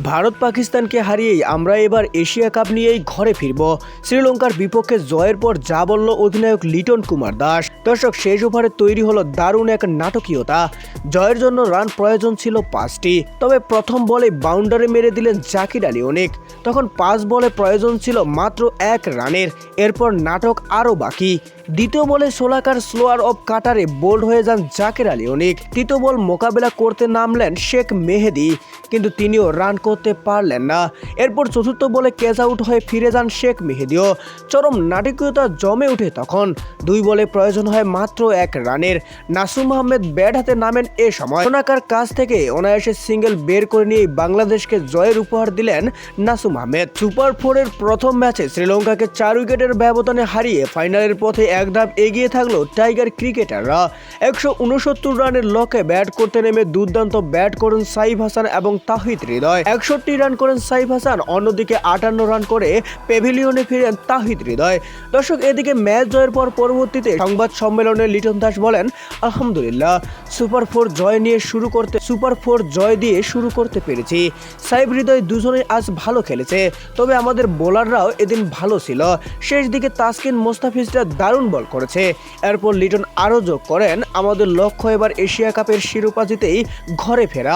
ভারত পাকিস্তানকে হারিয়েই আমরা এবার এশিয়া কাপ নিয়েই ঘরে ফিরব। শ্রীলঙ্কার বিপক্ষে জয়ের পর যা বলল অধিনায়ক লিটন কুমার দাস। দর্শক, শেষ ওভারে তৈরি হলো দারুণ এক নাটকীয়তা। জয়ের জন্য রান প্রয়োজন ছিল 5টি, তবে প্রথম বলে বাউন্ডারি মেরে দিলেন জাকির আলী অনিক। তখন 5 বলে প্রয়োজন ছিল মাত্র 1 রানের। এরপর নাটক আরও বাকি। দ্বিতীয় বলে সোলাকার স্লোয়ার অফ কাটারে বোল্ড হয়ে যান জাকির আলী অনিক। তৃতীয় বল মোকাবেলা করতে নামলেন শেখ মেহেদী, কিন্তু তিনিও রান করতে পারলেন না। এরপর চতুর্থ বলে ক্যাচ আউট হয়ে ফিরে যান শেখ মেহেদীও। চরম নাটকীয়তা জমে ওঠে তখন। 2 বলে প্রয়োজন হয় মাত্র 1 রানের। নাসুম আহমেদ ব্যাট হাতে নামেন এ সময়। সোনাকার কাছ থেকে অনায়াসে সিঙ্গেল বের করে নিয়ে বাংলাদেশকে জয়ের উপহার দিলেন নাসুম আহমেদ। সুপার 4-এর প্রথম ম্যাচে শ্রীলঙ্কাকে 4 উইকেটের ব্যবধানে হারিয়ে ফাইনালের পথে এক ধাপ এগিয়ে থাকলো টাইগার ক্রিকেটাররা। 169 রানের লক্ষ্যে ব্যাট করতে নেমে দুর্দান্ত ব্যাট করেন সাইফ হাসান এবং তাহিদ হৃদয়। 61 রান করেন সাইফ হাসান, অন্যদিকে 58 রান করে প্যাভিলিয়নে ফিরেন তাহিদ হৃদয়। দর্শক, এদিকে ম্যাচ জয়ের পর পরবর্তীতে সংবাদ সম্মেলনে লিটন দাস বলেন, আলহামদুলিল্লাহ, সুপার 4 জয় দিয়ে শুরু করতে পেরেছি। সাইফ হৃদয় দুজনেই আজ ভালো খেলেছে, তবে আমাদের বোলাররাও এদিন ভালো ছিল। শেষ দিকে তাসকিন মোস্তাফিজরা দারুণ বল করেছে। এরপর লিটন আরও যোগ করেন, আমাদের লক্ষ্য এবার এশিয়া কাপের শিরোপা জিতেই ঘরে ফেরা।